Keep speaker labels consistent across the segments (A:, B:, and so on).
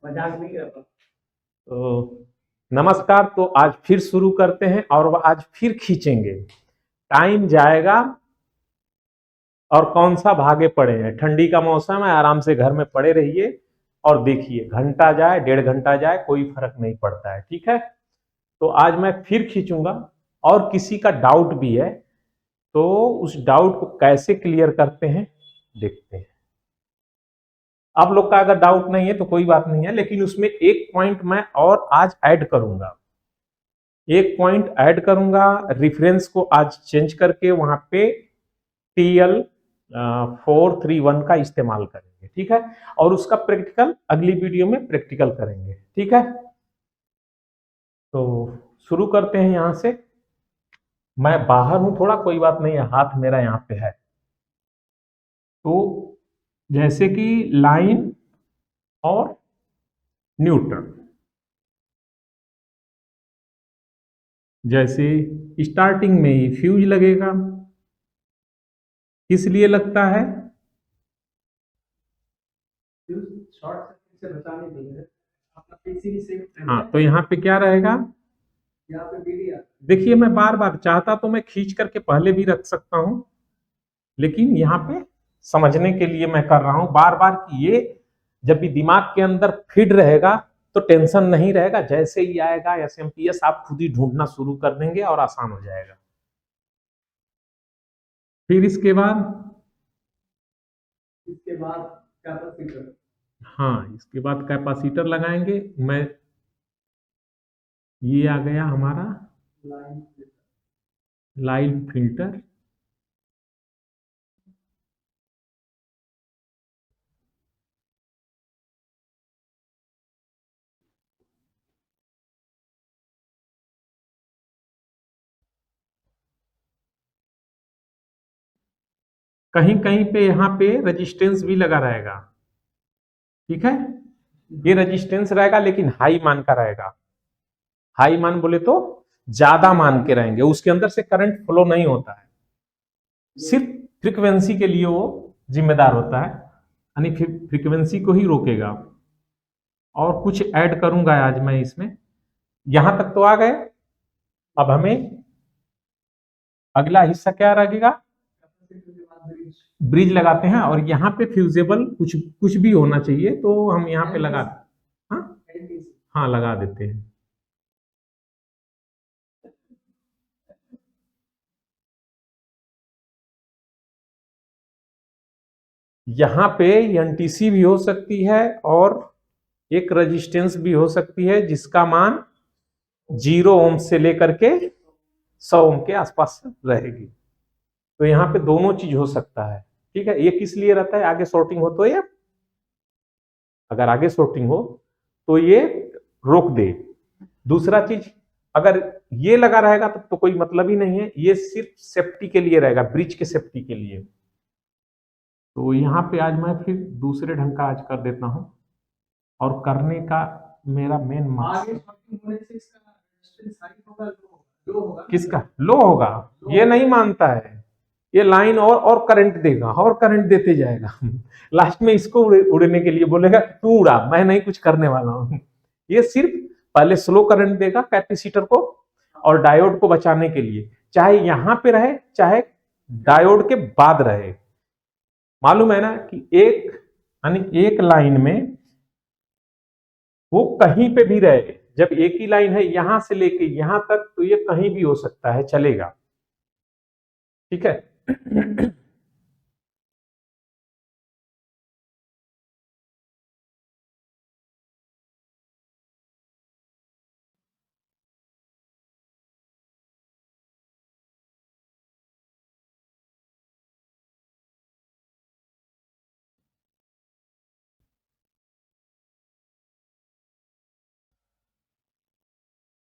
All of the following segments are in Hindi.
A: मजाक नहीं करता। तो नमस्कार। तो आज फिर शुरू करते हैं और आज फिर खींचेंगे। टाइम जाएगा और कौन सा भागे पड़े हैं। ठंडी का मौसम है, आराम से घर में पड़े रहिए और देखिए, घंटा जाए 1.5 घंटा जाए कोई फर्क नहीं पड़ता है। ठीक है, तो आज मैं फिर खींचूंगा और किसी का डाउट भी है तो उस डाउट को कैसे क्लियर करते हैं देखते हैं। आप लोग का अगर डाउट नहीं है तो कोई बात नहीं है, लेकिन उसमें एक पॉइंट मैं और आज ऐड करूंगा। एक पॉइंट ऐड करूंगा, रेफरेंस को आज चेंज करके वहां पे TL 431 का इस्तेमाल करेंगे। ठीक है, और उसका प्रैक्टिकल अगली वीडियो में प्रैक्टिकल करेंगे। ठीक है, तो शुरू करते हैं यहां से। मैं बाहर हूं थोड़ा, कोई बात नहीं है, हाथ मेरा यहां पे है। तो जैसे कि लाइन और न्यूट्रल, जैसे स्टार्टिंग में ही फ्यूज लगेगा। किस लिए लगता है? शॉर्ट सर्किट से बचाने के लिए। अपना पीसी भी सेफ। हाँ, तो यहाँ पे क्या रहेगा? यहाँ पे BDR। देखिए, मैं बार बार चाहता तो मैं खींच करके पहले भी रख सकता हूं, लेकिन यहाँ पे समझने के लिए मैं कर रहा हूं बार बार कि ये जब भी दिमाग के अंदर फीड रहेगा तो टेंशन नहीं रहेगा। जैसे ही आएगा SMPS आप खुद ही ढूंढना शुरू कर देंगे और आसान हो जाएगा। फिर इसके बाद कैपेसिटर। हाँ, इसके बाद कैपेसिटर लगाएंगे। मैं ये आ गया हमारा लाइन फिल्टर। कहीं कहीं पे यहाँ पे रेजिस्टेंस भी लगा रहेगा। ठीक है, ये रेजिस्टेंस रहेगा लेकिन हाई मान का रहेगा। हाई मान बोले तो ज्यादा मान के रहेंगे, उसके अंदर से करंट फ्लो नहीं होता है, सिर्फ फ्रीक्वेंसी के लिए वो जिम्मेदार होता है, यानी फ्रीक्वेंसी को ही रोकेगा। और कुछ ऐड करूंगा आज मैं इसमें। यहां तक तो आ गए। अब हमें अगला हिस्सा क्या लगेगा? ब्रिज लगाते हैं और यहाँ पे फ्यूजेबल कुछ कुछ भी होना चाहिए, तो हम यहाँ पे लगा। हाँ, हाँ लगा देते हैं। यहाँ पे NTC भी हो सकती है और एक रेजिस्टेंस भी हो सकती है जिसका मान 0 ओम से लेकर के 100 ओम के आसपास रहेगी। तो यहाँ पे दोनों चीज हो सकता है। ठीक है, ये किस लिए रहता है? आगे शॉर्टिंग हो तो ये, अगर आगे शॉर्टिंग हो तो ये रोक दे। दूसरा चीज, अगर ये लगा रहेगा तब तो कोई मतलब ही नहीं है, ये सिर्फ सेफ्टी के लिए रहेगा, ब्रिज के सेफ्टी के लिए। तो यहाँ पे आज मैं फिर दूसरे ढंग का आज कर देता हूँ और करने का मेरा मेन मकसद। किसका लो होगा? ये नहीं मानता है। ये लाइन और करंट देगा और करंट देते जाएगा। लास्ट में इसको उड़ने के लिए बोलेगा तू उड़ा, मैं नहीं कुछ करने वाला हूं। ये सिर्फ पहले स्लो करंट देगा कैपेसिटर को और डायोड को बचाने के लिए, चाहे यहां पे रहे चाहे डायोड के बाद रहे। मालूम है ना कि एक यानी एक लाइन में वो कहीं पे भी रहे, जब एक ही लाइन है यहां से लेके यहां तक, तो ये कहीं भी हो सकता है, चलेगा। ठीक है।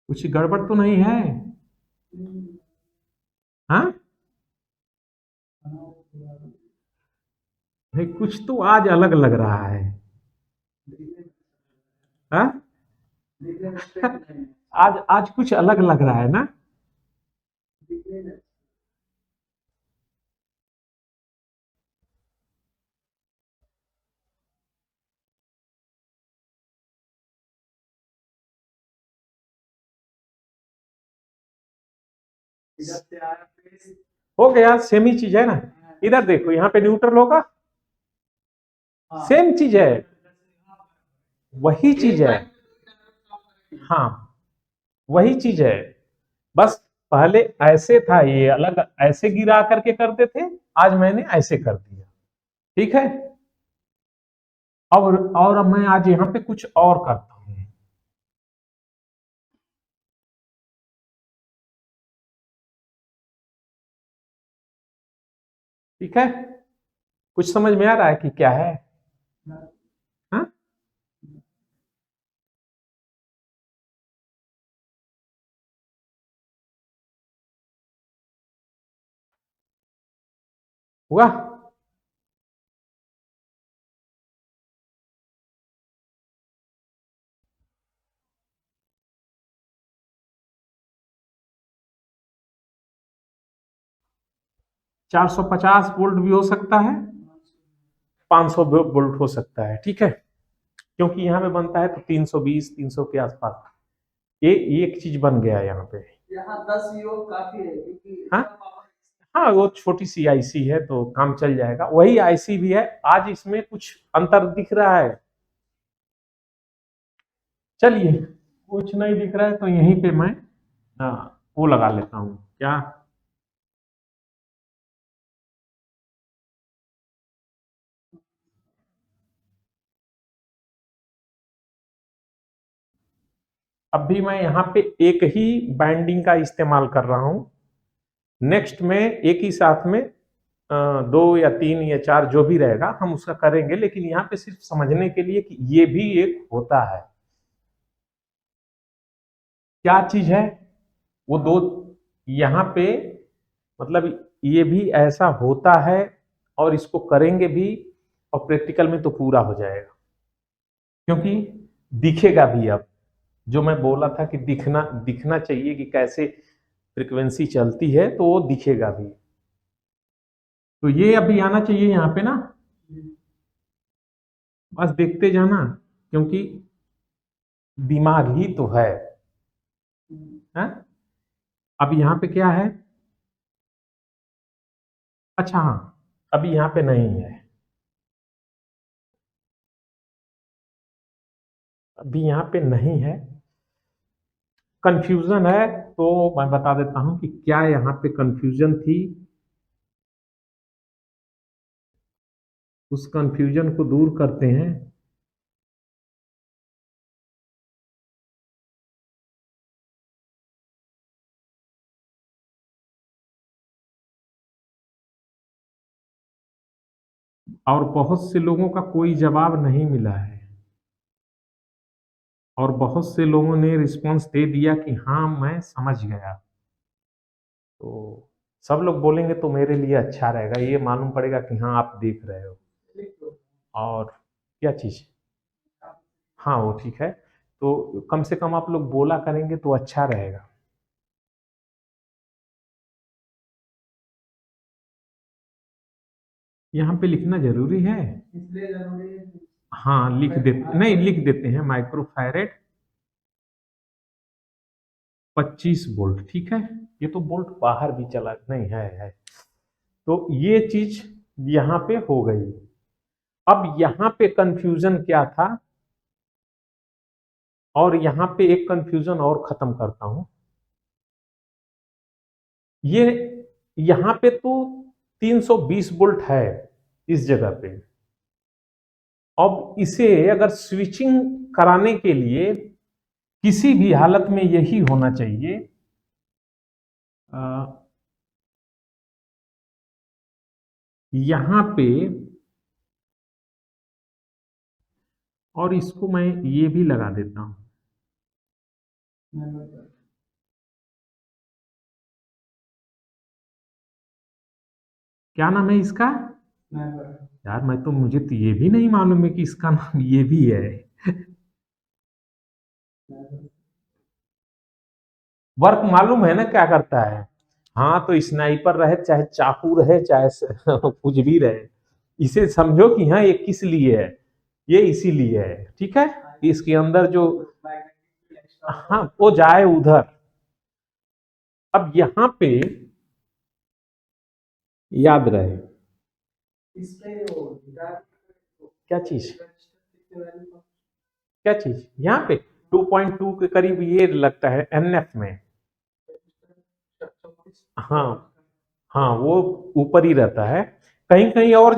A: कुछ गड़बड़ तो नहीं है? हाँ, भाई कुछ तो आज अलग लग रहा है। हाँ, आज आज कुछ अलग लग रहा है ना। हो गया, सेम ही चीज है ना। इधर देखो, यहाँ पे न्यूट्रल होगा, सेम चीज है, वही चीज है। हाँ, वही चीज है, बस पहले ऐसे था, ये अलग ऐसे गिरा करके करते थे, आज मैंने ऐसे कर दिया। ठीक है, और अब मैं आज यहाँ पे कुछ और करता हूँ। ठीक है, कुछ समझ में आ रहा है कि क्या है? हाँ, हुआ। 450 वोल्ट भी हो सकता है, 500 वोल्ट हो सकता है। ठीक है, क्योंकि यहाँ पे बनता है तो 320 300 के आसपास ये एक चीज बन गया यहाँ पे। यहाँ 10 योग काफी है, क्योंकि हाँ, हाँ वो छोटी सी आईसी है तो काम चल जाएगा, वही आईसी भी है। आज इसमें कुछ अंतर दिख रहा है? चलिए, कुछ नहीं दिख रहा है तो यहीं पे मैं वो लगा लेता हूँ क्या। अभी मैं यहाँ पे एक ही बाइंडिंग का इस्तेमाल कर रहा हूँ, नेक्स्ट में एक ही साथ में दो या तीन या चार जो भी रहेगा हम उसका करेंगे, लेकिन यहाँ पे सिर्फ समझने के लिए कि ये भी एक होता है। क्या चीज है वो दो, यहाँ पे मतलब ये भी ऐसा होता है, और इसको करेंगे भी, और प्रैक्टिकल में तो पूरा हो जाएगा, क्योंकि दिखेगा भी। अब जो मैं बोला था कि दिखना दिखना चाहिए कि कैसे फ्रीक्वेंसी चलती है, तो वो दिखेगा भी। तो ये अभी आना चाहिए यहाँ पे ना, बस देखते जाना, क्योंकि दिमाग ही तो है? अब यहाँ पे क्या है? अच्छा हाँ, अभी यहाँ पे नहीं है, अभी यहाँ पे नहीं है, कंफ्यूजन है। तो मैं बता देता हूँ कि क्या यहाँ पे कंफ्यूजन थी, उस कंफ्यूजन को दूर करते हैं। और बहुत से लोगों का कोई जवाब नहीं मिला है, और बहुत से लोगों ने रिस्पांस दे दिया कि हाँ मैं समझ गया। तो सब लोग बोलेंगे तो मेरे लिए अच्छा रहेगा, ये मालूम पड़ेगा कि हाँ आप देख रहे हो। और क्या चीज़? हाँ वो ठीक है, तो कम से कम आप लोग बोला करेंगे तो अच्छा रहेगा। यहाँ पे लिखना जरूरी है, इसलिए जरूरी है। हाँ लिख देते, नहीं लिख देते हैं माइक्रोफैरेड 25 वोल्ट। ठीक है, ये तो वोल्ट बाहर भी चला नहीं है। तो ये चीज यहाँ पे हो गई। अब यहाँ पे कंफ्यूजन क्या था, और यहाँ पे एक कंफ्यूजन और खत्म करता हूं। ये यहाँ पे तो 320 वोल्ट है इस जगह पे। अब इसे अगर स्विचिंग कराने के लिए किसी भी हालत में यही होना चाहिए, यहाँ पे, और इसको मैं ये भी लगा देता हूं। क्या नाम है इसका? यार मैं तो, मुझे तो ये भी नहीं मालूम है कि इसका नाम ये भी है। वर्क मालूम है ना क्या करता है? हाँ, तो स्नाइपर रहे चाहे चाकू रहे चाहे कुछ भी रहे, इसे समझो कि हाँ ये किस लिए है, ये इसीलिए है। ठीक है, इसके अंदर जो, हाँ वो जाए उधर, अब यहां पे याद रहे क्या चीज, क्या चीज यहाँ पे 2.2 के करीब ये लगता है एनएफ में। हाँ हाँ, वो ऊपर ही रहता है, कहीं कहीं और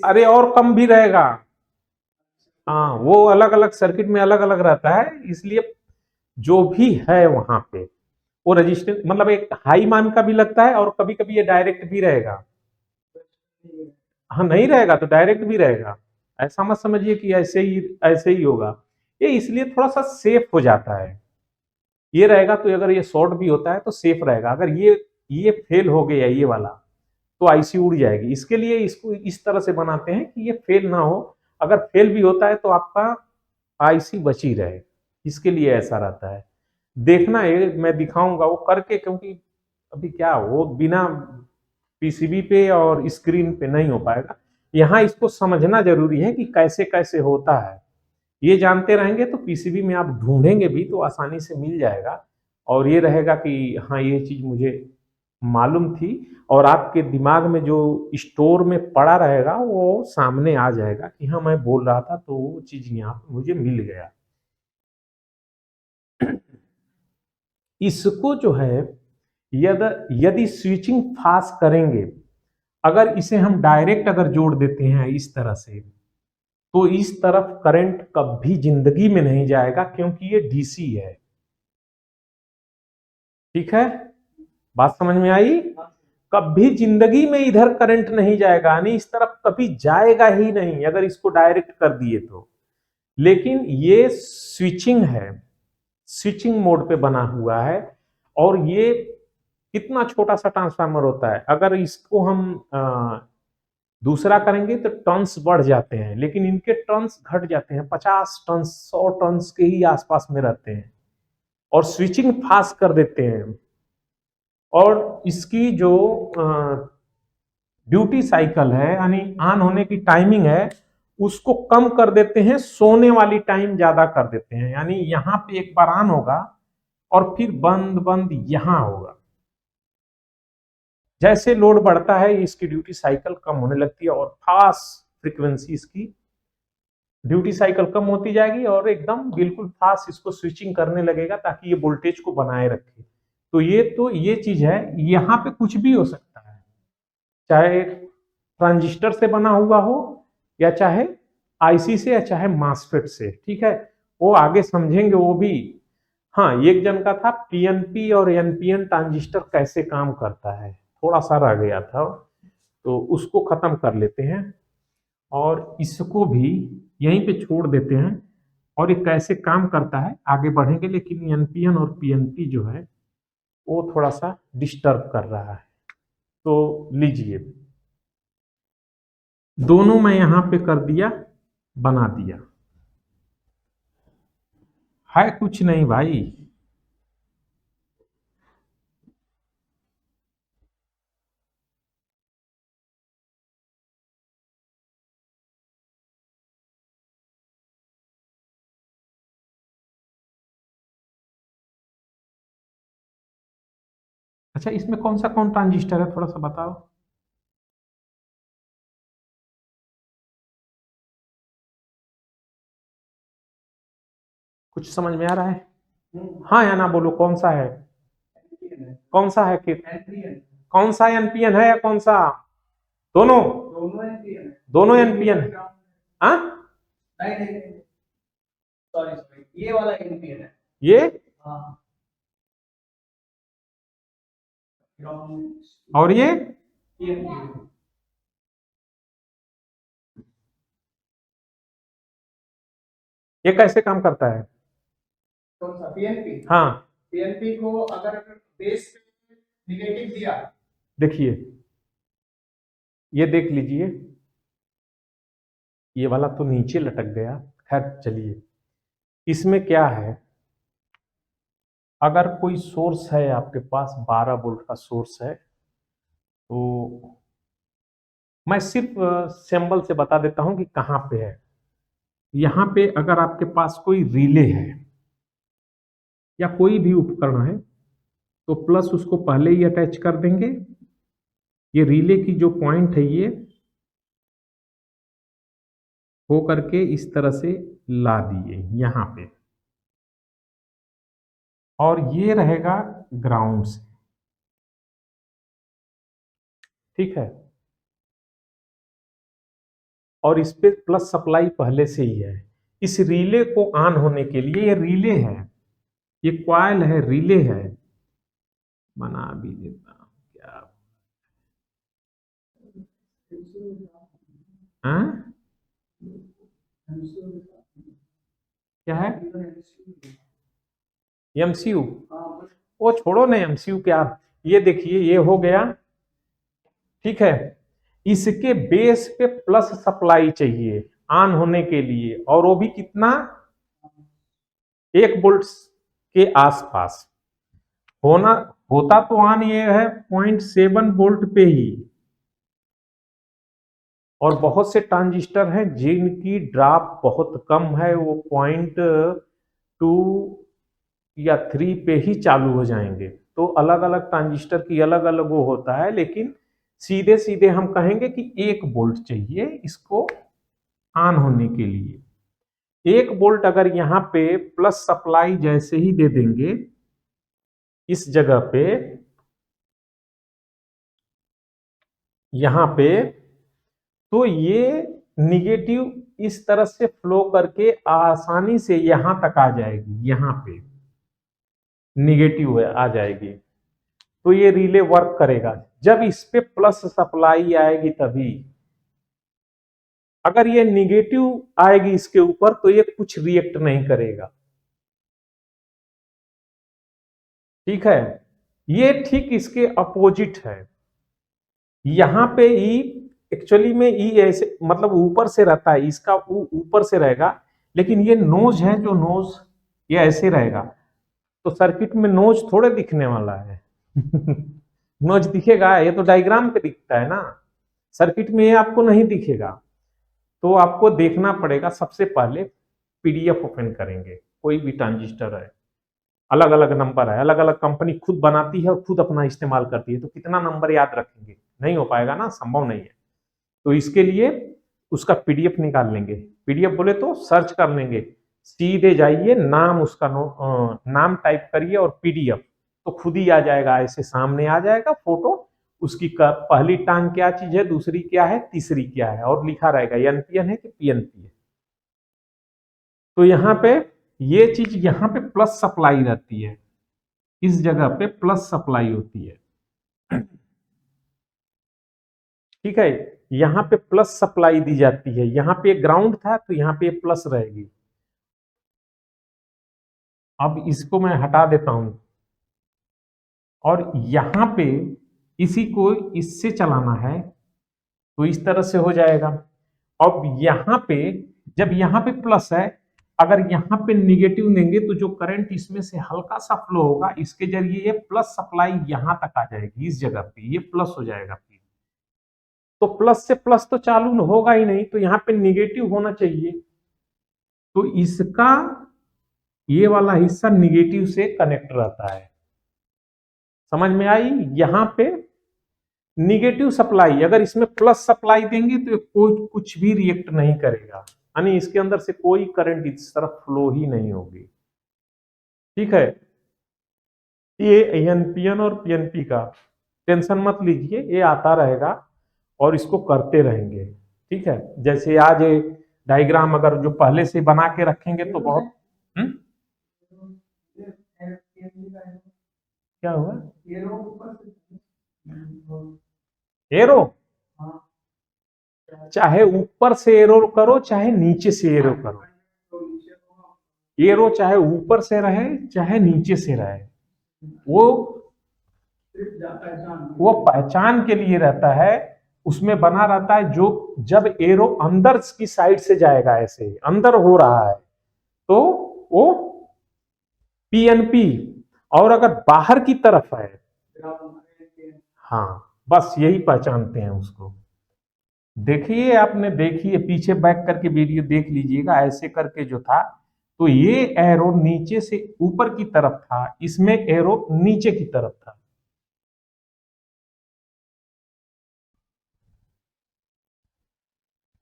A: अरे और कम भी रहेगा। हाँ, वो अलग अलग सर्किट में अलग अलग रहता है, इसलिए जो भी है वहां पे वो रजिस्टेंस मतलब एक हाई मान का भी लगता है, और कभी कभी ये डायरेक्ट भी रहेगा। हाँ, नहीं रहेगा तो डायरेक्ट भी रहेगा, ऐसा मत समझिए कि ऐसे ही होगा। ये इसलिए थोड़ा सा सेफ हो जाता है, ये रहेगा तो अगर ये शॉर्ट भी होता है तो सेफ रहेगा। अगर ये फेल हो गया ये वाला तो आईसी उड़ जाएगी, इसके लिए इसको इस तरह से बनाते हैं कि ये फेल ना हो। अगर फेल भी होता है तो आपका आईसी बची रहे, इसके लिए ऐसा रहता है। देखना है, मैं दिखाऊंगा वो करके, क्योंकि अभी क्या वो बिना पीसीबी पे और स्क्रीन पे नहीं हो पाएगा। यहाँ इसको समझना जरूरी है कि कैसे कैसे होता है, ये जानते रहेंगे तो पीसीबी में आप ढूंढेंगे भी तो आसानी से मिल जाएगा। और ये रहेगा कि हाँ, ये चीज मुझे मालूम थी, और आपके दिमाग में जो स्टोर में पड़ा रहेगा वो सामने आ जाएगा कि हाँ मैं बोल रहा था तो वो चीज यहाँ पे मुझे मिल गया। इसको जो है यदि स्विचिंग फास्ट करेंगे, अगर इसे हम डायरेक्ट अगर जोड़ देते हैं इस तरह से, तो इस तरफ करंट कभी जिंदगी में नहीं जाएगा, क्योंकि ये डीसी है। ठीक है, बात समझ में आई? कभी जिंदगी में इधर करंट नहीं जाएगा, यानी इस तरफ कभी जाएगा ही नहीं अगर इसको डायरेक्ट कर दिए तो। लेकिन ये स्विचिंग है, स्विचिंग मोड पे बना हुआ है, और ये कितना छोटा सा ट्रांसफार्मर होता है, अगर इसको हम दूसरा करेंगे तो टर्न्स बढ़ जाते हैं, लेकिन इनके टर्न्स घट जाते हैं, 50 टर्न्स 100 टर्न्स के ही आसपास में रहते हैं, और स्विचिंग फास्ट कर देते हैं। और इसकी जो ड्यूटी साइकिल है, यानी ऑन होने की टाइमिंग है, उसको कम कर देते हैं, सोने वाली टाइम ज्यादा कर देते हैं। यानी यहां पे एक बार ऑन होगा और फिर बंद बंद यहां होगा। जैसे लोड बढ़ता है इसकी ड्यूटी साइकिल कम होने लगती है, और फास्ट फ्रीक्वेंसी इसकी ड्यूटी साइकिल कम होती जाएगी, और एकदम बिल्कुल फास्ट इसको स्विचिंग करने लगेगा ताकि ये वोल्टेज को बनाए रखे। तो ये चीज है, यहाँ पे कुछ भी हो सकता है, चाहे ट्रांजिस्टर से बना हुआ हो, या चाहे आईसी से, या चाहे मासफेट से। ठीक है, वो आगे समझेंगे वो भी। हाँ, एक जन का था पीएनपी और एनपीएन ट्रांजिस्टर कैसे काम करता है, थोड़ा सा रह गया था, तो उसको खत्म कर लेते हैं और इसको भी यहीं पे छोड़ देते हैं। और ये कैसे काम करता है आगे बढ़ेंगे, लेकिन एनपीएन और पीएनपी जो है वो थोड़ा सा डिस्टर्ब कर रहा है। तो लीजिए, दोनों मैं यहां पे कर दिया, बना दिया, है कुछ नहीं भाई। अच्छा, इसमें कौन सा कौन ट्रांजिस्टर है, थोड़ा सा बताओ। कुछ समझ में आ रहा है? हाँ या ना बोलो, कौन सा है? कौन सा है कि कौन सा एनपीएन है या कौन सा? दोनों, दोनों एनपीएन है। हाँ, सॉरी, ये वाला एनपीएन है ये। हाँ, और ये कैसे काम करता है? कौन सा पीएनपी? हाँ, पीएनपी को अगर बेस निगेटिव दिया, देखिए ये देख लीजिए, ये वाला तो नीचे लटक गया। खैर चलिए, इसमें क्या है, अगर कोई सोर्स है आपके पास, 12 वोल्ट का सोर्स है, तो मैं सिर्फ सिंबल से बता देता हूं कि कहां पे है। यहां पे अगर आपके पास कोई रिले है या कोई भी उपकरण है, तो प्लस उसको पहले ही अटैच कर देंगे। ये रिले की जो पॉइंट है ये हो करके इस तरह से ला दिए यहाँ पे, और ये रहेगा ग्राउंड से, ठीक है। और इस पे प्लस सप्लाई पहले से ही है। इस रिले को ऑन होने के लिए, ये रिले है, ये क्वाइल है, रिले है, बना भी देता हूं क्या। हाँ? क्या है एमसीयू? वो छोड़ो ना एमसीयू क्या, ये देखिए ये हो गया, ठीक है। इसके बेस पे प्लस सप्लाई चाहिए ऑन होने के लिए, और वो भी कितना, 1 वोल्ट के आसपास होना होता। तो ऑन ये है 0.7 वोल्ट पे ही, और बहुत से ट्रांजिस्टर हैं जिनकी ड्रॉप बहुत कम है, वो 0.2 या 3 पे ही चालू हो जाएंगे। तो अलग अलग ट्रांजिस्टर की अलग अलग वो होता है, लेकिन सीधे सीधे हम कहेंगे कि 1 वोल्ट चाहिए इसको ऑन होने के लिए। 1 वोल्ट अगर यहाँ पे प्लस सप्लाई जैसे ही दे देंगे इस जगह पे, यहाँ पे, तो ये निगेटिव इस तरह से फ्लो करके आसानी से यहां तक आ जाएगी, यहां पे निगेटिव आ जाएगी। तो ये रिले वर्क करेगा जब इस पे प्लस सप्लाई आएगी तभी। अगर ये निगेटिव आएगी इसके ऊपर तो ये कुछ रिएक्ट नहीं करेगा, ठीक है। ये ठीक इसके अपोजिट है। यहां पे ई, एक्चुअली में ई ऐसे मतलब ऊपर से रहता है, इसका ऊपर से रहेगा, लेकिन ये नोज है, जो नोज ये ऐसे रहेगा। तो सर्किट में नोज थोड़े दिखने वाला है नोज दिखेगा? ये तो डायग्राम पे दिखता है ना, सर्किट में ये आपको नहीं दिखेगा। तो आपको देखना पड़ेगा, सबसे पहले पीडीएफ ओपन करेंगे। कोई भी ट्रांजिस्टर है, अलग अलग नंबर है, अलग अलग कंपनी खुद बनाती है और खुद अपना इस्तेमाल करती है, तो कितना नंबर याद रखेंगे, नहीं हो पाएगा ना, संभव नहीं है। तो इसके लिए उसका पीडीएफ निकाल लेंगे। पीडीएफ बोले तो सर्च कर लेंगे, सीधे जाइए, नाम उसका नाम टाइप करिए और पीडीएफ, तो खुद ही आ जाएगा, ऐसे सामने आ जाएगा फोटो उसकी। पहली टांग क्या चीज है, दूसरी क्या है, तीसरी क्या है, और लिखा रहेगा एनपीएन है कि पीएनपी है। तो यहाँ पे ये चीज, यहाँ पे प्लस सप्लाई रहती है, इस जगह पे प्लस सप्लाई होती है, ठीक है। यहाँ पे प्लस सप्लाई दी जाती है, यहाँ पे ग्राउंड था तो यहाँ पे प्लस रहेगी। अब इसको मैं हटा देता हूं, और यहाँ पे इसी को इससे चलाना है, तो इस तरह से हो जाएगा। अब यहाँ पे जब यहाँ पे प्लस है, अगर यहाँ पे निगेटिव देंगे तो जो करंट इसमें से हल्का सा फ्लो होगा, इसके जरिए ये प्लस सप्लाई यहाँ तक आ जाएगी, इस जगह पे ये प्लस हो जाएगा। तो प्लस से प्लस तो चालू होगा ही नहीं, तो यहाँ पे निगेटिव होना चाहिए। तो इसका ये वाला हिस्सा निगेटिव से कनेक्ट रहता है, समझ में आई? यहाँ पे निगेटिव सप्लाई, अगर इसमें प्लस सप्लाई देंगे तो कोई कुछ भी रिएक्ट नहीं करेगा, यानी इसके अंदर से कोई करंट इस तरफ फ्लो ही नहीं होगी, ठीक है। ये एनपीएन और पीएनपी का टेंशन मत लीजिए, ये आता रहेगा और इसको करते रहेंगे, ठीक है। जैसे आज डायग्राम अगर जो पहले से बना के रखेंगे तो बहुत क्या हुआ, एरो? चाहे ऊपर से एरो करो चाहे नीचे से एरो करो, एरो चाहे ऊपर से रहे चाहे नीचे से रहे, वो पहचान के लिए रहता है, उसमें बना रहता है। जो जब एरो अंदर की साइड से जाएगा, ऐसे अंदर हो रहा है तो वो पीएनपी, और अगर बाहर की तरफ है, हाँ बस यही पहचानते हैं उसको। देखिए, आपने देखिए पीछे बैक करके वीडियो देख लीजिएगा, ऐसे करके जो था तो ये एरो नीचे से ऊपर की तरफ था, इसमें एरो नीचे की तरफ था।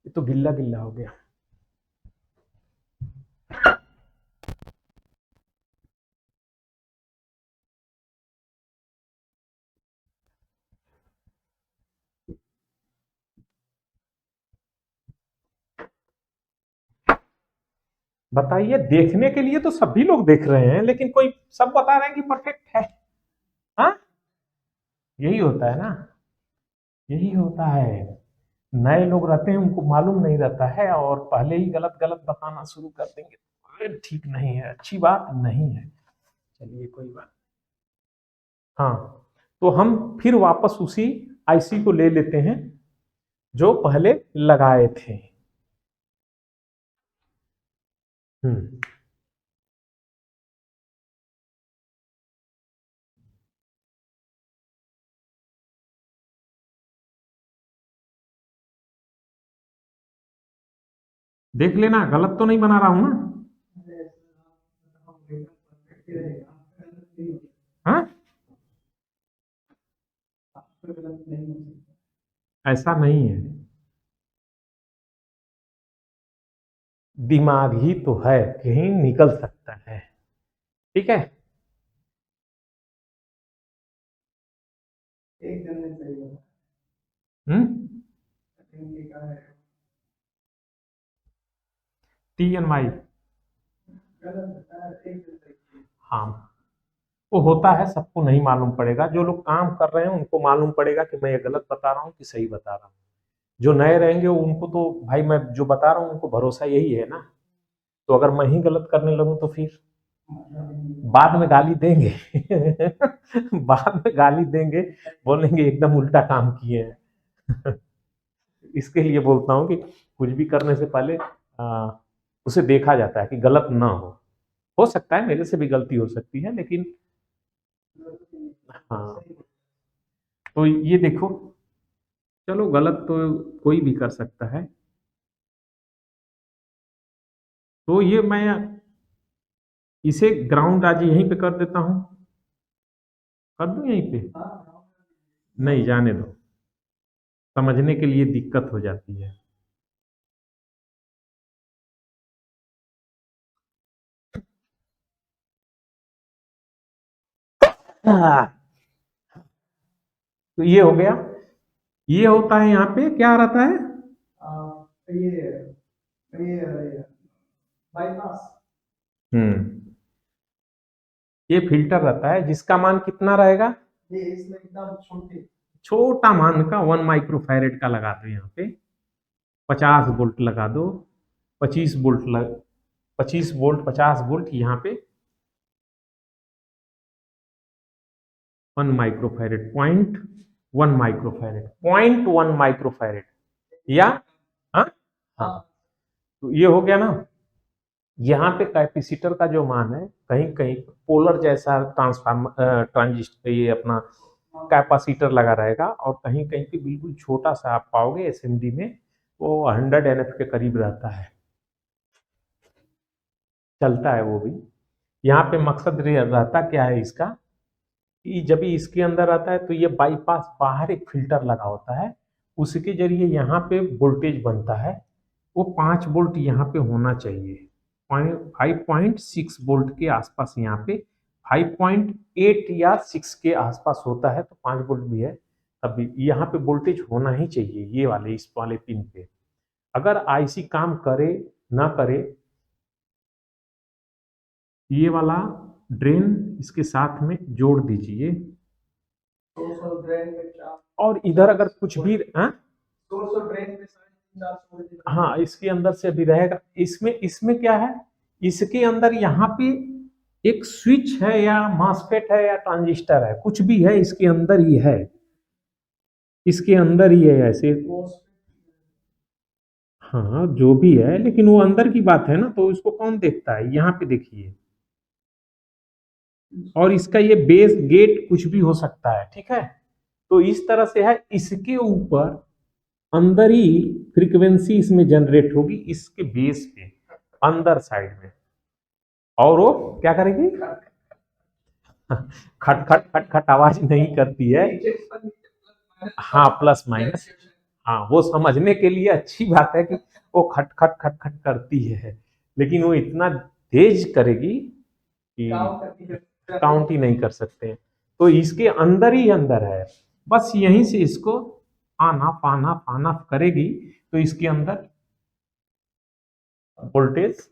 A: ये तो गिल्ला गिल्ला हो गया। बताइए, देखने के लिए तो सभी लोग देख रहे हैं, लेकिन कोई सब बता रहे हैं कि परफेक्ट है। हाँ, यही होता है ना, यही होता है। नए लोग रहते हैं, उनको मालूम नहीं रहता है और पहले ही गलत गलत बताना शुरू कर देंगे। अरे ठीक नहीं है, अच्छी बात नहीं है। चलिए कोई बात। हाँ, तो हम फिर वापस उसी आईसी को ले लेते हैं जो पहले लगाए थे। हम्म, देख लेना, गलत तो नहीं बना रहा हूं ना। हाँ, ऐसा नहीं है, दिमाग ही तो है, कहीं निकल सकता है। ठीक है। हम्म, TNY। हाँ, वो होता है, सबको नहीं मालूम पड़ेगा। जो लोग काम कर रहे हैं उनको मालूम पड़ेगा कि मैं ये गलत बता रहा हूँ कि सही बता रहा हूँ। जो नए रहेंगे उनको तो भाई मैं जो बता रहा हूँ उनको भरोसा यही है ना। तो अगर मैं ही गलत करने लगूं तो फिर बाद में गाली देंगे। बाद में गाली देंगे, बोलेंगे एकदम उल्टा काम किए हैं। इसके लिए बोलता हूँ कि कुछ भी करने से पहले उसे देखा जाता है कि गलत ना हो सकता है मेरे से भी गलती हो सकती है, लेकिन हाँ, तो ये देखो, चलो गलत तो कोई भी कर सकता है। तो ये मैं इसे ग्राउंड आज यहीं पे कर देता हूँ। कर दूं यहीं पे? नहीं, जाने दो, समझने के लिए दिक्कत हो जाती है। हाँ, तो ये हो गया। ये होता है यहाँ पे क्या रहता है? हम्म, ये फिल्टर रहता है जिसका मान कितना रहेगा? छोटा मान का 1 माइक्रोफैरेड का लगा दो यहाँ पे। 50 वोल्ट लगा दो। 25 वोल्ट 25 वोल्ट 50 वोल्ट यहाँ पे। 1 माइक्रोफैरेड, 0.1 माइक्रोफैरेड या हाँ, हाँ, तो ये हो गया ना। यहाँ पे कैपेसिटर का जो मान है, कहीं कहीं पोलर जैसा ट्रांजिस्टर, ये अपना कैपेसिटर लगा रहेगा, और कहीं कहीं पे बिल्कुल छोटा सा आप पाओगे एसएमडी में, वो 100 NF के करीब रहता है। चलता है वो भी। यहाँ पे मकसद रहता क्या है इसका, कि जब भी इसके अंदर आता है तो ये बाईपास बाहर एक फिल्टर लगा होता है, उसके जरिए यहाँ पे वोल्टेज बनता है। वो 5 वोल्ट यहाँ पे होना चाहिए। 5.6 वोल्ट के आसपास यहाँ पे, 5.8 या 6 के आसपास होता है, तो 5 वोल्ट भी है। तब यहाँ पे वोल्टेज होना ही चाहिए, ये वाले इस वाले पिन पे। अगर आईसी काम करे ना करे, ये वाला ड्रेन इसके साथ में जोड़ दीजिए। और इधर अगर कुछ भी हाँ, इसके अंदर से भी रहेगा। इसमें इसमें क्या है, इसके अंदर यहाँ पे एक स्विच है या मॉसफेट है या ट्रांजिस्टर है, कुछ भी है, इसके अंदर ही है। इसके अंदर ही है ऐसे। हाँ, जो भी है, लेकिन वो अंदर की बात है ना, तो इसको कौन देखता है? यहाँ पे देखिए। और इसका ये बेस गेट कुछ भी हो सकता है, ठीक है। तो इस तरह से है, इसके ऊपर अंदर ही फ्रीक्वेंसी इसमें जनरेट होगी, इसके बेस पे अंदर साइड में। और वो क्या करेगी, खट खट खट खट आवाज नहीं करती है। हाँ, प्लस माइनस, हाँ वो समझने के लिए अच्छी बात है कि वो खट खट खट खट करती है, लेकिन वो इतना तेज करेगी कि काउंट ही नहीं कर सकते। तो इसके अंदर ही अंदर है, बस यहीं से इसको आना पाना पाना करेगी, तो इसके अंदर वोल्टेज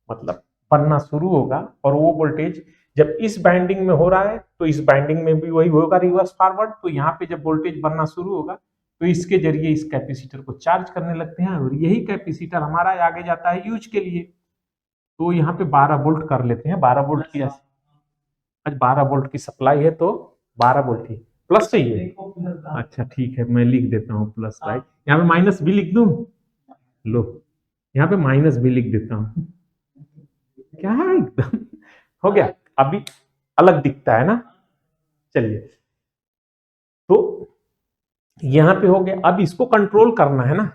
A: मतलब बनना शुरू होगा। और वो वोल्टेज जब इस बाइंडिंग में हो रहा है तो इस बाइंडिंग में भी वही होगा, रिवर्स फॉरवर्ड। तो यहाँ पे जब वोल्टेज बनना शुरू होगा तो इसके जरिए इस कैपेसिटर को चार्ज करने लगते हैं, और यही कैपेसिटर हमारा आगे जाता है यूज के लिए। तो यहाँ पे 12 वोल्ट कर लेते हैं, 12 वोल्ट की आज 12 वोल्ट की सप्लाई है, तो 12 वोल्ट ही प्लस चाहिए। अच्छा ठीक है, मैं लिख देता हूँ प्लस, राइट। यहाँ पे माइनस भी लिख दूं, लो यहाँ पे माइनस भी लिख देता हूँ, क्या है एकदम हो गया। अभी अलग दिखता है ना, चलिए। तो यहां पे हो गया, अब इसको कंट्रोल करना है ना,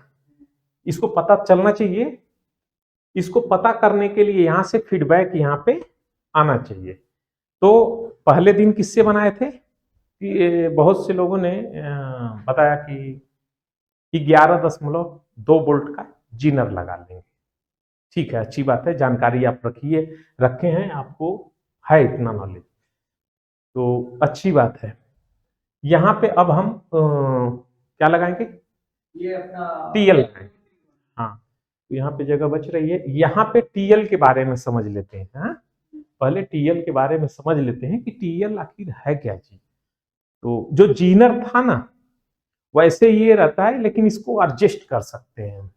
A: इसको पता चलना चाहिए। इसको पता करने के लिए यहां से फीडबैक यहाँ पे आना चाहिए। तो पहले दिन किससे बनाए थे कि बहुत से लोगों ने बताया कि 11.2 वोल्ट का जीनर लगा लेंगे। ठीक है, अच्छी बात है, जानकारी आप रखिए, रखे हैं, आपको है इतना नॉलेज, तो अच्छी बात है। यहाँ पे अब हम क्या लगाएंगे, ये अपना टीएल लगाएंगे। हाँ, तो यहाँ पे जगह बच रही है, यहाँ पे टीएल के बारे में समझ लेते हैं। हाँ, पहले टीएल के बारे में समझ लेते हैं कि टीएल आखिर है क्या चीज। तो जो जीनर था ना, वैसे ये रहता है, लेकिन इसको एडजस्ट कर सकते हैं,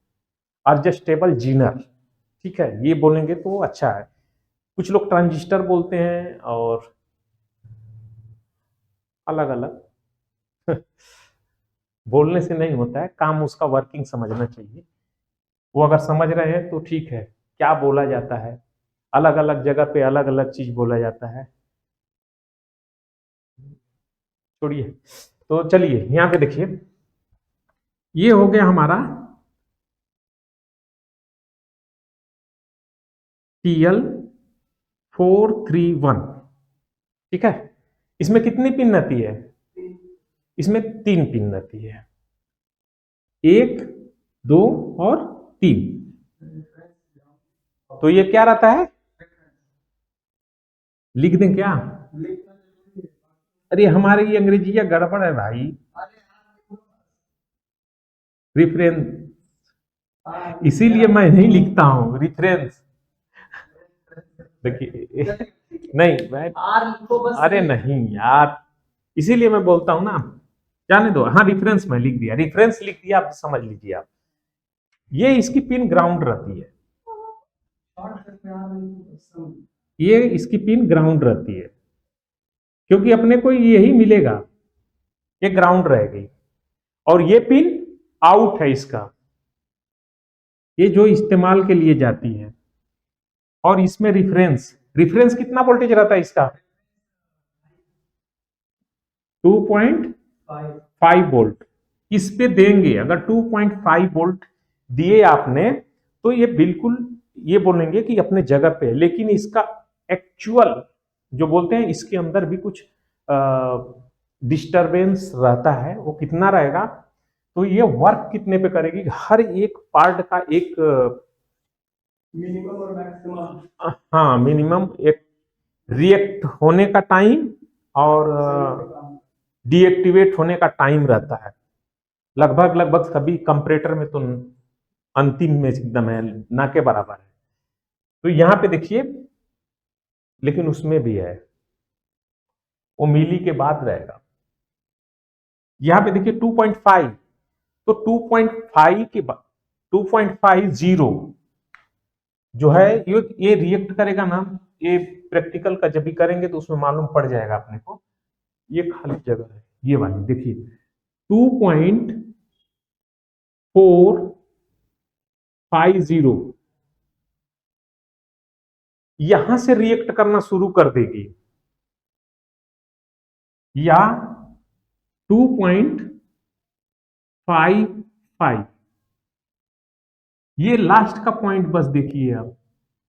A: एडजस्टेबल जीनर। ठीक है, ये बोलेंगे तो अच्छा है। कुछ लोग ट्रांजिस्टर बोलते हैं, और अलग अलग बोलने से नहीं होता है काम, उसका वर्किंग समझना चाहिए। वो अगर समझ रहे हैं तो ठीक है, क्या बोला जाता है, अलग अलग जगह पे अलग अलग चीज बोला जाता है, छोड़िए। तो चलिए यहाँ पे देखिए, ये हो गया हमारा TL431। ठीक है, इसमें कितनी पिन रहती है, इसमें 3 पिन रहती है, 1 2 और 3। तो ये क्या रहता है, लिख दें क्या, अरे हमारी ये अंग्रेजिया गड़बड़ है भाई। रिफरेंस, इसीलिए मैं नहीं लिखता हूं रिफरेंस। देखिए नहीं भाई, अरे नहीं यार, इसीलिए मैं बोलता हूं ना, जाने दो। हाँ, रिफरेंस मैं लिख दिया, रिफरेंस लिख दिया, आप समझ लीजिए। आप ये इसकी पिन ग्राउंड रहती है, ये इसकी पिन ग्राउंड रहती है, क्योंकि अपने को यही मिलेगा, ये ग्राउंड रहेगी। और ये पिन आउट है इसका, ये जो इस्तेमाल के लिए जाती है। और इसमें रिफरेंस, रिफरेंस कितना वोल्टेज रहता है इसका, 2.5 वोल्ट। इस पे देंगे अगर 2.5 वोल्ट दिए आपने, तो ये बिल्कुल ये बोलेंगे कि अपने जगह पे है। लेकिन इसका एक्चुअल जो बोलते हैं, इसके अंदर भी कुछ डिस्टरबेंस रहता है, वो कितना रहेगा, तो ये वर्क कितने पे करेगी, हर एक पार्ट का एक मिनिमम और मैक्सिमम, हाँ मिनिमम एक रिएक्ट होने का टाइम और डीएक्टिवेट होने का टाइम रहता है। लगभग लगभग सभी कंपरेटर में तो अंतिम में एकदम है, ना के बराबर है। तो यहां पे देखिए, लेकिन उसमें भी है, वो मिली के बाद रहेगा। यहां पे देखिए 2.5, तो 2.5 के बाद 2.50 जो है, ये रिएक्ट करेगा ना। ये प्रैक्टिकल का जब भी करेंगे तो उसमें मालूम पड़ जाएगा अपने को। ये खाली जगह है, ये वाली देखिए 2.450 यहां से रिएक्ट करना शुरू कर देगी, या 2.55, ये लास्ट का पॉइंट बस देखिए आप,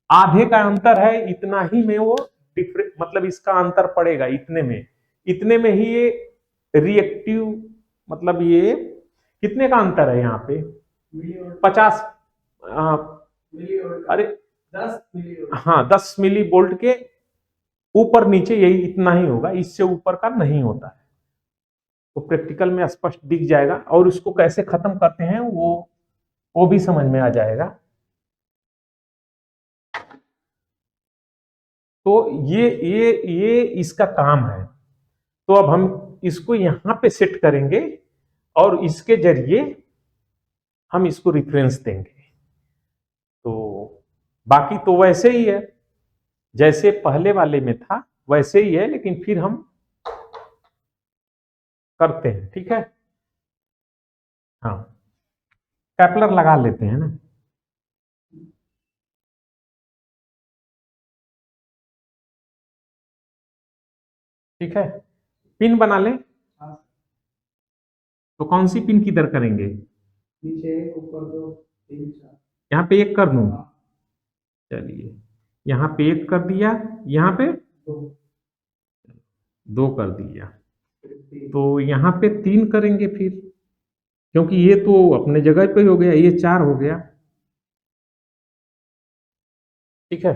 A: आधे का अंतर है, इतना ही में वो डिफरेंट, मतलब इसका अंतर पड़ेगा इतने में, इतने में ही ये रिएक्टिव, मतलब ये कितने का अंतर है यहाँ पे, 50, अरे 10 मिली, हाँ 10 मिली वोल्ट के ऊपर नीचे यही इतना ही होगा, इससे ऊपर का नहीं होता है। तो प्रैक्टिकल में स्पष्ट दिख जाएगा, और उसको कैसे खत्म करते हैं वो भी समझ में आ जाएगा। तो ये इसका काम है। तो अब हम इसको यहां पे सेट करेंगे और इसके जरिए हम इसको रेफरेंस देंगे। तो बाकी तो वैसे ही है जैसे पहले वाले में था, वैसे ही है, लेकिन फिर हम करते हैं, ठीक है। हाँ, कैपलर लगा लेते हैं ना। ठीक है, पिन बना लें। तो कौन सी पिन किधर करेंगे, नीचे एक, ऊपर दो, तीन चार, यहाँ पे एक कर दूं। चलिए, यहाँ पे एक कर दिया, यहाँ पे दो कर दिया, तो यहाँ पे 3 करेंगे फिर, क्योंकि ये तो अपने जगह पे हो गया, ये 4 हो गया। ठीक है,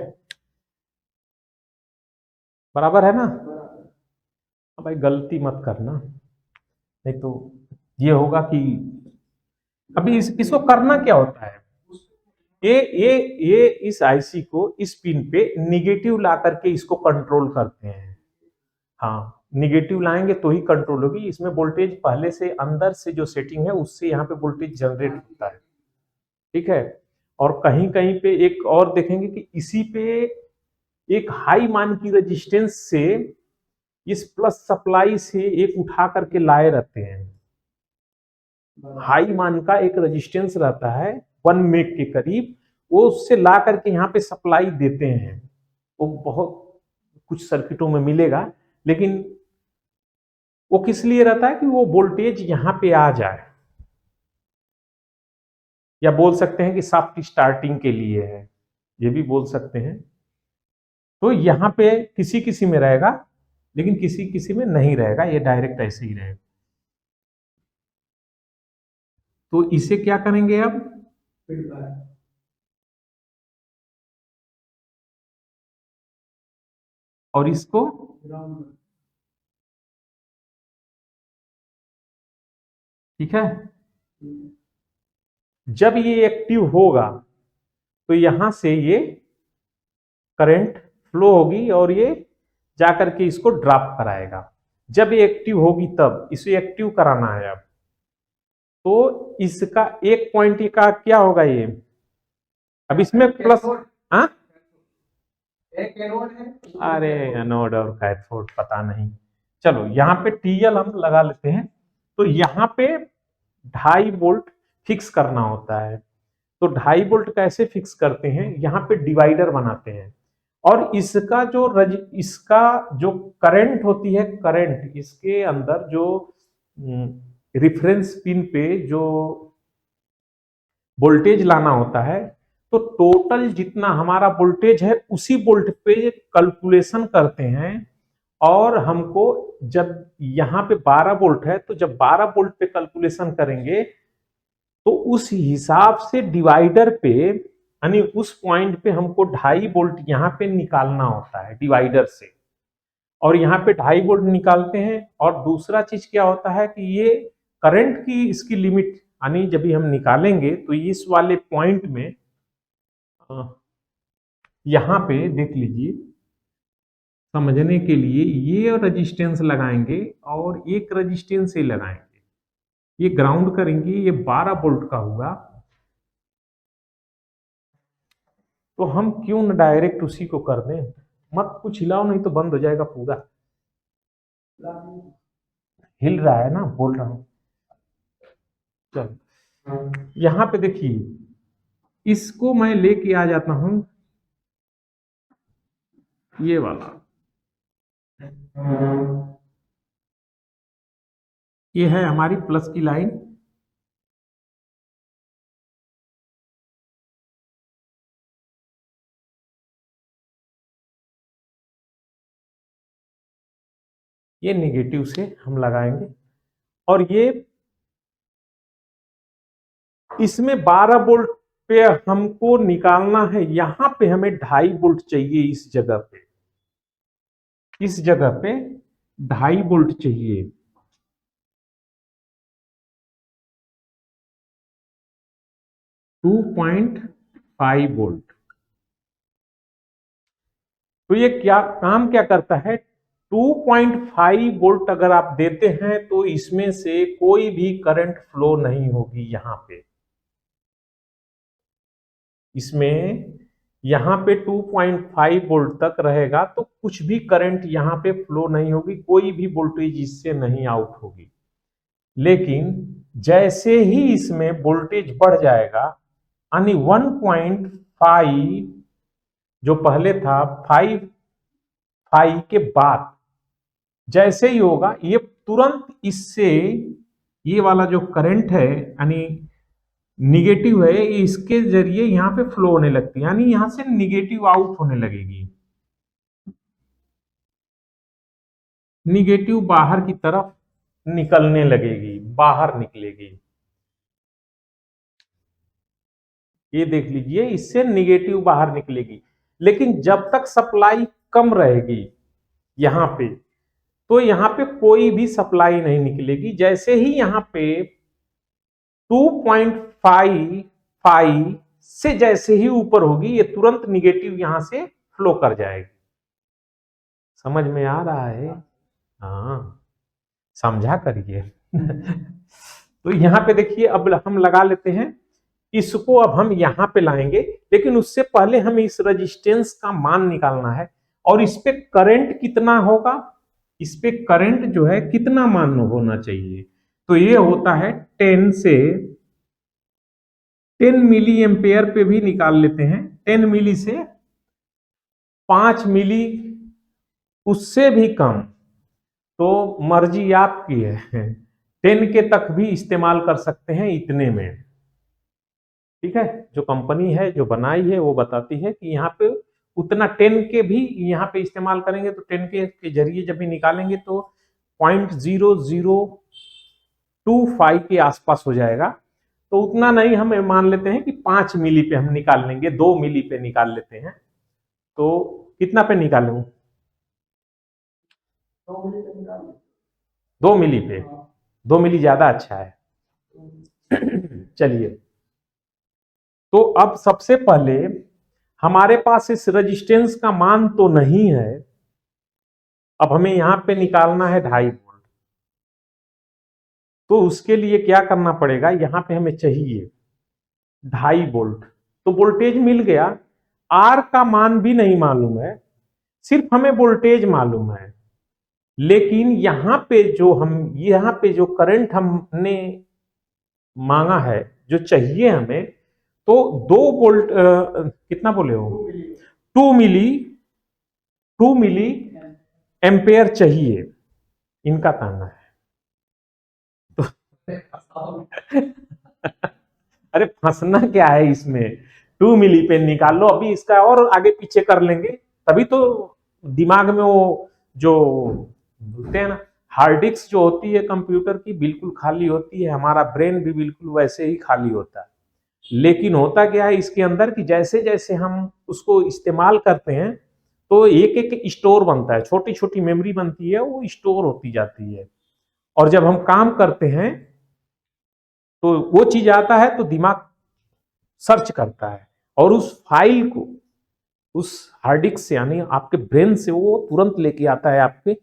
A: बराबर है ना। अब भाई गलती मत करना, नहीं तो ये होगा कि अभी इसको करना क्या होता है, ये इस आईसी को इस पिन पे निगेटिव ला करके इसको कंट्रोल करते हैं। हाँ, निगेटिव लाएंगे तो ही कंट्रोल होगी। इसमें वोल्टेज पहले से अंदर से जो सेटिंग है उससे यहाँ पे वोल्टेज जनरेट होता है। ठीक है, और कहीं कहीं पे एक और देखेंगे कि इसी पे एक हाई मान की रेजिस्टेंस से इस प्लस सप्लाई से एक उठा करके लाए रहते हैं। हाई मान का एक रेजिस्टेंस रहता है 1 मेग के करीब, वो उससे ला करके यहाँ पे सप्लाई देते हैं। वो बहुत कुछ सर्किटों में मिलेगा, लेकिन वो किस लिए रहता है कि वो वोल्टेज यहाँ पे आ जाए, या बोल सकते हैं कि सॉफ्ट स्टार्टिंग के लिए है, ये भी बोल सकते हैं। तो यहाँ पे किसी किसी में रहेगा, लेकिन किसी किसी में नहीं रहेगा, ये डायरेक्ट ऐसे ही रहेगा। तो इसे क्या करेंगे अब, और इसको ठीक है। जब ये एक्टिव होगा तो यहां से ये करंट फ्लो होगी और ये जाकर के इसको ड्रॉप कराएगा। जब ये एक्टिव होगी तब इसे एक्टिव कराना है। अब तो इसका एक पॉइंट का क्या होगा ये, अब इसमें प्लस, हाँ एक एनोड है, अरे एनोड और कैथोड पता नहीं। चलो यहाँ पे टीएल हम लगा लेते हैं। तो यहाँ पे 2.5 वोल्ट फिक्स करना होता है। तो 2.5 वोल्ट कैसे फिक्स करते हैं, यहाँ पे डिवाइडर बनाते हैं, और इसका जो करंट होती है, करंट इसके अंदर जो रेफरेंस पिन पे जो वोल्टेज लाना होता है, तो टोटल जितना हमारा वोल्टेज है उसी वोल्ट पे कैलकुलेशन करते हैं। और हमको जब यहाँ पे 12 वोल्ट है, तो जब 12 वोल्ट पे कैलकुलेशन करेंगे तो उस हिसाब से डिवाइडर पे, यानी उस पॉइंट पे हमको 2.5 वोल्ट यहाँ पे निकालना होता है डिवाइडर से, और यहाँ पे 2.5 वोल्ट निकालते हैं। और दूसरा चीज क्या होता है कि ये करंट की इसकी लिमिट, यानी जब भी हम निकालेंगे तो इस वाले पॉइंट में यहाँ पे देख लीजिए, समझने के लिए ये रेजिस्टेंस लगाएंगे और एक रेजिस्टेंस ही लगाएंगे, ये ग्राउंड करेंगे, ये 12 वोल्ट का हुआ। तो हम क्यों न डायरेक्ट उसी को कर दें, मत कुछ हिलाओ नहीं तो बंद हो जाएगा पूरा, हिल रहा है ना, बोल रहा हूं। चलो यहां पे देखिए, इसको मैं लेके आ जाता हूं, ये वाला, ये है हमारी प्लस की लाइन, ये निगेटिव से हम लगाएंगे, और ये इसमें 12 वोल्ट पे हमको निकालना है। यहां पे हमें 2.5 वोल्ट चाहिए, इस जगह पे 2.5 वोल्ट चाहिए। 2.5 वोल्ट। तो ये काम क्या करता है, 2.5 वोल्ट अगर आप देते हैं तो इसमें से कोई भी करंट फ्लो नहीं होगी। इसमें यहां पे 2.5 वोल्ट तक रहेगा तो कुछ भी करंट यहां पे फ्लो नहीं होगी, कोई भी वोल्टेज इससे नहीं आउट होगी। लेकिन जैसे ही इसमें वोल्टेज बढ़ जाएगा, यानी 1.5 जो पहले था 5 के बाद जैसे ही होगा, ये तुरंत इससे ये वाला जो करंट है यानी निगेटिव है, इसके जरिए यहां पे फ्लो होने लगती है, यानी यहां से निगेटिव आउट होने लगेगी, निगेटिव बाहर की तरफ निकलने लगेगी, बाहर निकलेगी। ये देख लीजिए, इससे निगेटिव बाहर निकलेगी। लेकिन जब तक सप्लाई कम रहेगी यहां पे, तो यहां पे कोई भी सप्लाई नहीं निकलेगी। जैसे ही यहां पे 2.55 से जैसे ही ऊपर होगी, ये तुरंत निगेटिव यहां से फ्लो कर जाएगी। समझ में आ रहा है? हाँ, समझा करिए। तो यहां पे देखिए, अब हम लगा लेते हैं इसको। अब हम यहां पे लाएंगे, लेकिन उससे पहले हमें इस रेजिस्टेंस का मान निकालना है, और इस पे करंट कितना होगा, इस पे करंट जो है कितना मान होना चाहिए। तो ये होता है 10 मिली एम्पेयर पे भी निकाल लेते हैं। 10 मिली से 5 मिली, उससे भी कम, तो मर्जी आपकी है। 10 के तक भी इस्तेमाल कर सकते हैं इतने में। ठीक है, जो कंपनी है जो बनाई है वो बताती है कि यहाँ पे उतना 10 के भी यहाँ पे इस्तेमाल करेंगे, तो 10 के जरिए जब भी निकालेंगे तो 0.0025 के आसपास हो जाएगा। तो उतना नहीं, हम मान लेते हैं कि 5 मिली पे हम निकाल लेंगे, 2 मिली पे निकाल लेते हैं। तो कितना पे निकालूं? 2 मिली पे। 2 मिली ज्यादा अच्छा है। चलिए, तो अब सबसे पहले हमारे पास इस रेजिस्टेंस का मान तो नहीं है। अब हमें यहां पे निकालना है 2.5 वोल्ट। तो उसके लिए क्या करना पड़ेगा, यहां पे हमें चाहिए 2.5 वोल्ट। तो वोल्टेज मिल गया, आर का मान भी नहीं मालूम है, सिर्फ हमें वोल्टेज मालूम है। लेकिन यहां पे जो करंट हमने मांगा है, जो चाहिए हमें, तो 2 वोल्ट, कितना बोले हो, 2 मिली 2 मिली एम्पेयर चाहिए, इनका कहना है। अरे फंसना क्या है इसमें, 2 मिली पे निकाल लो, अभी इसका और आगे पीछे कर लेंगे, तभी तो दिमाग में वो जो बोलते हैं ना, हार्ड डिस्क जो होती है कंप्यूटर की बिल्कुल खाली होती है, हमारा ब्रेन भी बिल्कुल वैसे ही खाली होता है। लेकिन होता क्या है इसके अंदर कि जैसे जैसे हम उसको इस्तेमाल करते हैं, तो एक एक स्टोर बनता है, छोटी छोटी मेमोरी बनती है, वो स्टोर होती जाती है। और जब हम काम करते हैं तो वो चीज आता है तो दिमाग सर्च करता है, और उस फाइल को उस हार्ड डिस्क से यानी आपके ब्रेन से वो तुरंत लेके आता है आपके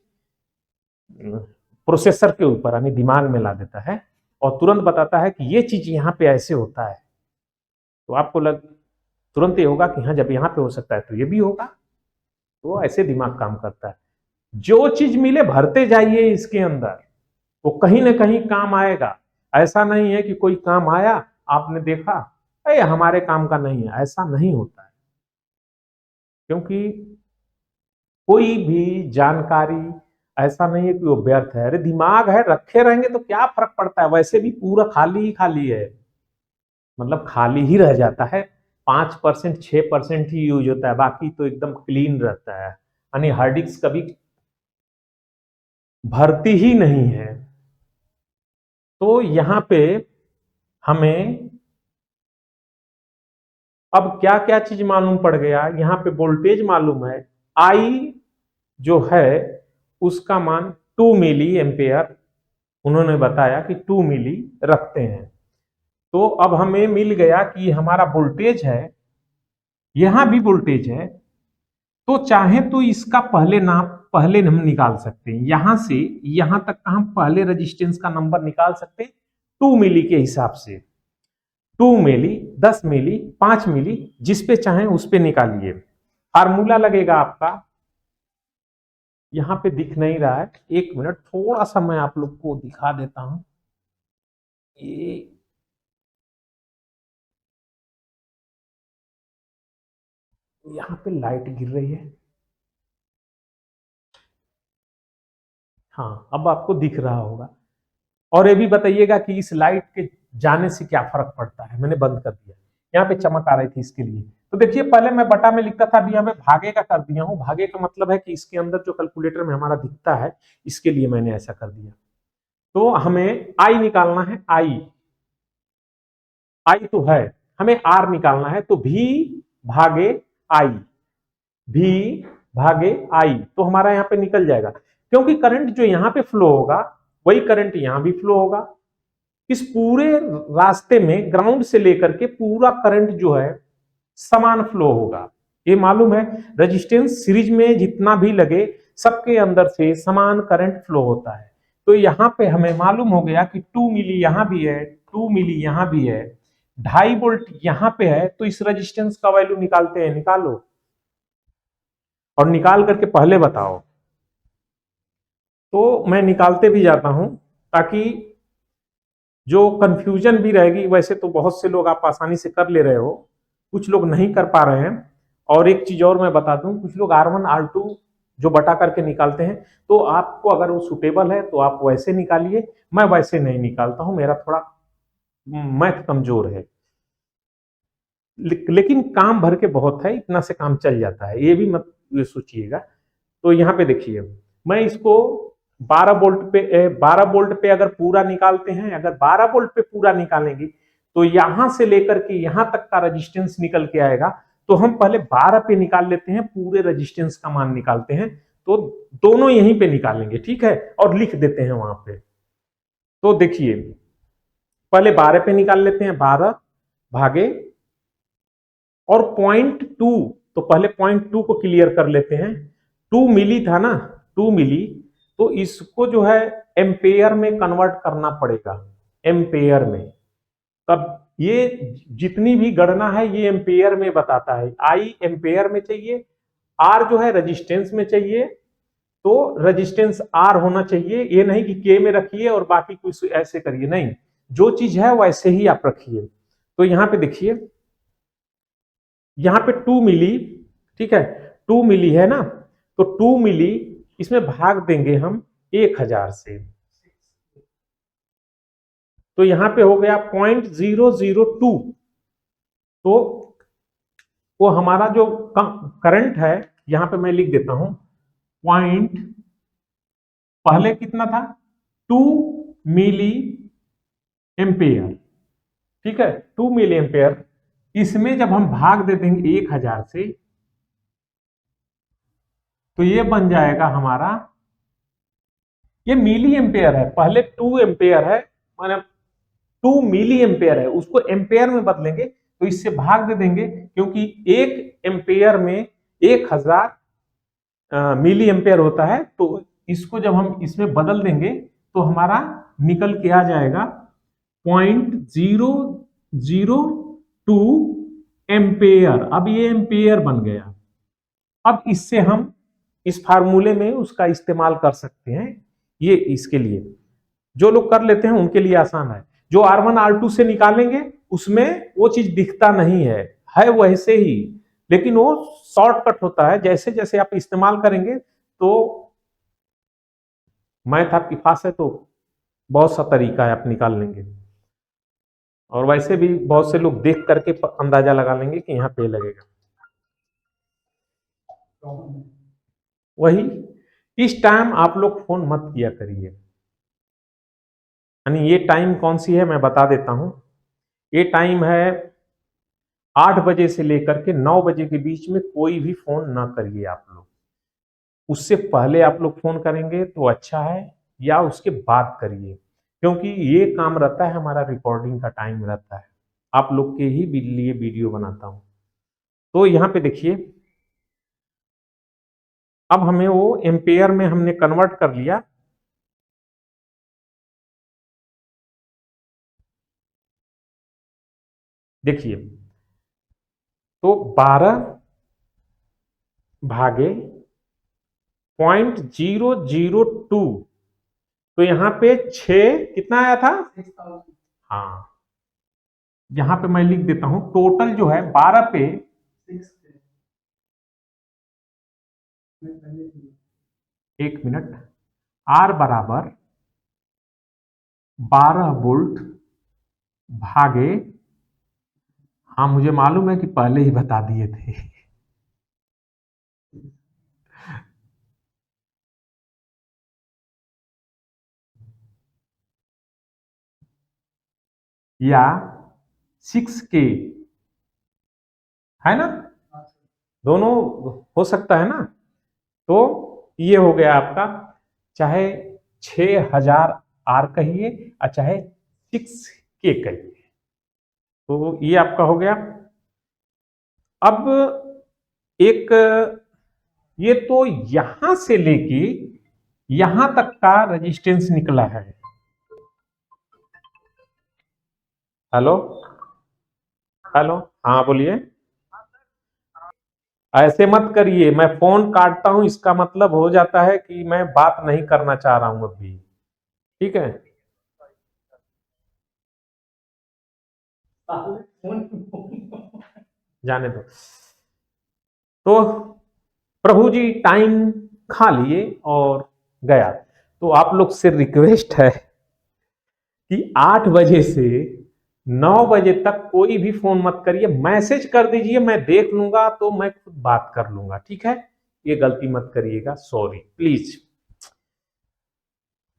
A: प्रोसेसर के ऊपर, यानी दिमाग में ला देता है, और तुरंत बताता है कि ये चीज यहाँ पे ऐसे होता है। तो आपको तुरंत ये होगा कि हाँ, जब यहाँ पे हो सकता है तो ये भी होगा। तो ऐसे दिमाग काम करता है। जो चीज मिले भरते जाइए इसके अंदर, वो कहीं ना कहीं काम आएगा। ऐसा नहीं है कि कोई काम आया, आपने देखा अरे हमारे काम का नहीं है, ऐसा नहीं होता है। क्योंकि कोई भी जानकारी ऐसा नहीं है कि वो व्यर्थ है। अरे दिमाग है, रखे रहेंगे तो क्या फर्क पड़ता है, वैसे भी पूरा खाली ही खाली है, मतलब खाली ही रह जाता है। 5% 6% ही यूज होता है, बाकी तो एकदम क्लीन रहता है। यानी हार्ड डिस्क कभी भरती ही नहीं है। तो यहां पे हमें अब क्या क्या चीज मालूम पड़ गया, यहां पे वोल्टेज मालूम है, आई जो है उसका मान 2 मिली एम्पेयर, उन्होंने बताया कि 2 मिली रखते हैं। तो अब हमें मिल गया कि हमारा वोल्टेज है, यहां भी वोल्टेज है, तो चाहे तो इसका पहले हम निकाल सकते हैं, यहां से यहां तक का हम पहले रेजिस्टेंस का नंबर निकाल सकते हैं 2 मिली के हिसाब से। 2 मिली, 10 मिली, 5 मिली, जिस पे चाहे उस पे निकालिए। फार्मूला लगेगा आपका, यहां पे दिख नहीं रहा है, एक मिनट थोड़ा सा मैं आप लोग को दिखा देता हूं। ये यहां पे लाइट गिर रही है, हाँ अब आपको दिख रहा होगा। और ये भी बताइएगा कि इस लाइट के जाने से क्या फर्क पड़ता है। मैंने बंद कर दिया, यहाँ पे चमक आ रही थी इसके लिए। तो देखिए पहले मैं बटा में लिखता था, अभी यहाँ पे भागे का कर दिया हूँ। भागे का मतलब है कि इसके अंदर जो कैलकुलेटर में हमारा दिखता है, इसके लिए मैंने ऐसा कर दिया। तो हमें आई निकालना है, आई आई तो है, हमें आर निकालना है, तो भी भागे आई, भी भागे आई, तो हमारा यहाँ पे निकल जाएगा। क्योंकि करंट जो यहाँ पे फ्लो होगा वही करंट यहाँ भी फ्लो होगा। इस पूरे रास्ते में ग्राउंड से लेकर के पूरा करंट जो है समान फ्लो होगा, ये मालूम है। रेजिस्टेंस सीरीज में जितना भी लगे सबके अंदर से समान करंट फ्लो होता है। तो यहां पे हमें मालूम हो गया कि 2 मिली यहां भी है, 2 मिली यहां भी है, 2.5 वोल्ट यहां पे है। तो इस रेजिस्टेंस का वैल्यू निकालते हैं, निकालो और निकाल करके पहले बताओ। तो मैं निकालते भी जाता हूं ताकि जो कंफ्यूजन भी रहेगी, वैसे तो बहुत से लोग आप आसानी से कर ले रहे हो, कुछ लोग नहीं कर पा रहे हैं। और एक चीज और मैं बता दूं, कुछ लोग R1 R2 जो बटा करके निकालते हैं, तो आपको अगर वो सुटेबल है तो आप वैसे निकालिए, मैं वैसे नहीं निकालता हूं, मेरा थोड़ा मैथ कमजोर है। लेकिन काम भर के बहुत है, इतना से काम चल जाता है, ये भी मत ये सोचिएगा। तो यहाँ पे देखिए, मैं इसको 12 वोल्ट पे अगर पूरा निकालते हैं, अगर 12 वोल्ट पे पूरा निकालेंगे तो यहां से लेकर के यहां तक का रेजिस्टेंस निकल के आएगा। तो हम पहले 12 पे निकाल लेते हैं, पूरे रेजिस्टेंस का मान निकालते हैं। तो दोनों यहीं पे निकालेंगे, ठीक है, और लिख देते हैं वहां पे। तो देखिए पहले 12 पे निकाल लेते हैं, 12 भागे और 0.2, तो पहले 0.2 को क्लियर कर लेते हैं। 2 मिली था ना, 2 मिली, तो इसको जो है एम्पेयर में कन्वर्ट करना पड़ेगा, एम्पेयर में। तब ये जितनी भी गणना है ये एम्पेयर में बताता है। आई एम्पेयर में चाहिए, आर जो है रेजिस्टेंस में चाहिए, तो रेजिस्टेंस आर होना चाहिए। ये नहीं कि के में रखिए और बाकी कुछ ऐसे करिए, नहीं, जो चीज है वैसे ही आप रखिए। तो यहां पे देखिए, यहां पे 2 मिली, ठीक है, 2 मिली है ना, तो 2 मिली इसमें भाग देंगे हम 1000 से, तो यहां पे हो गया 0.002। तो वो हमारा जो करंट है, यहां पे मैं लिख देता हूं पॉइंट, पहले कितना था 2 मिली एम्पेयर, ठीक है, 2 मिली एम्पेयर। इसमें जब हम भाग दे देंगे 1000 से, तो ये बन जाएगा हमारा, ये मिली एम्पेयर है, पहले 2 एम्पेयर है, माने 2 मिली एम्पेयर है, उसको एम्पेयर में बदलेंगे तो इससे भाग दे देंगे, क्योंकि 1 एम्पेयर में 1000 मिली एम्पेयर होता है। तो इसको जब हम इसमें बदल देंगे तो हमारा निकल के आ जाएगा 0.002 एम्पेयर। अब ये एम्पेयर बन गया। अब इससे हम इस फार्मूले में उसका इस्तेमाल कर सकते हैं। ये इसके लिए जो लोग कर लेते हैं उनके लिए आसान है। जो R1 R2 से निकालेंगे उसमें वो चीज दिखता नहीं है वैसे ही, लेकिन वो शॉर्टकट होता है। जैसे जैसे आप इस्तेमाल करेंगे तो मैथ आपकी पास है, तो बहुत सा तरीका है, आप निकाल लेंगे। और वैसे भी बहुत से लोग देख करके अंदाजा लगा लेंगे कि यहाँ पे लगेगा। वही इस टाइम आप लोग फोन मत किया करिए। यानी ये टाइम कौन सी है मैं बता देता हूं। ये टाइम है 8 बजे से लेकर के 9 बजे के बीच में कोई भी फोन ना करिए आप लोग। उससे पहले आप लोग फोन करेंगे तो अच्छा है, या उसके बाद करिए, क्योंकि ये काम रहता है हमारा, रिकॉर्डिंग का टाइम रहता है, आप लोग के ही लिए वीडियो बनाता हूं। तो यहां पे देखिए, अब हमें वो एम्पेयर में हमने कन्वर्ट कर लिया। देखिए, तो 12 भागे 0.002, तो यहां पे 6 कितना आया था? हाँ, यहां पे मैं लिख देता हूं, टोटल जो है 12 पे 1 मिनट, आर बराबर 12 वोल्ट भागे, हाँ मुझे मालूम है कि पहले ही बता दिए थे, या 6K, है ना, दोनों हो सकता है ना। तो ये हो गया आपका, चाहे 6000 आर कहिए और चाहे 6K कहिए, तो ये आपका हो गया। अब एक, ये तो यहां से लेके यहां तक का रेजिस्टेंस निकला है। हेलो, हेलो, हाँ बोलिए। ऐसे मत करिए, मैं फोन काटता हूं, इसका मतलब हो जाता है कि मैं बात नहीं करना चाह रहा हूं अभी, ठीक है। जाने दो। तो प्रभु जी टाइम खा लिए और गया, तो आप लोग से रिक्वेस्ट है कि 8 बजे से 9 बजे तक कोई भी फोन मत करिए, मैसेज कर दीजिए, मैं देख लूंगा तो मैं खुद बात कर लूंगा, ठीक है। ये गलती मत करिएगा, सॉरी प्लीज।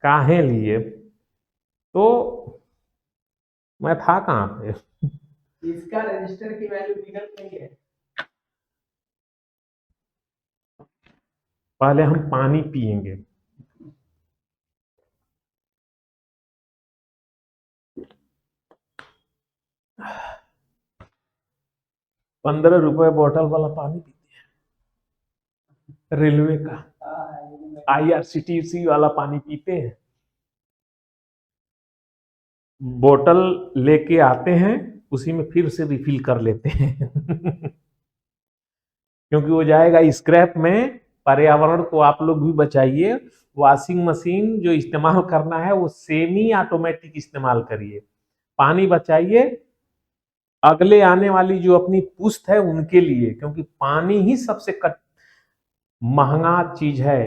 A: काहे लिए, तो मैं था कहां पे? इसका रजिस्टर की वैल्यू निकल नहीं है। पहले हम पानी पिएंगे। ₹15 बोतल वाला पानी पीते हैं, रेलवे का IRCTC वाला पानी पीते हैं। बोतल लेके आते हैं, उसी में फिर से रिफिल कर लेते हैं क्योंकि वो जाएगा स्क्रैप में। पर्यावरण को आप लोग भी बचाइए। वॉशिंग मशीन जो इस्तेमाल करना है वो सेमी ऑटोमेटिक इस्तेमाल करिए। पानी बचाइए अगले आने वाली जो अपनी पुश्त है उनके लिए, क्योंकि पानी ही सबसे महंगा चीज है।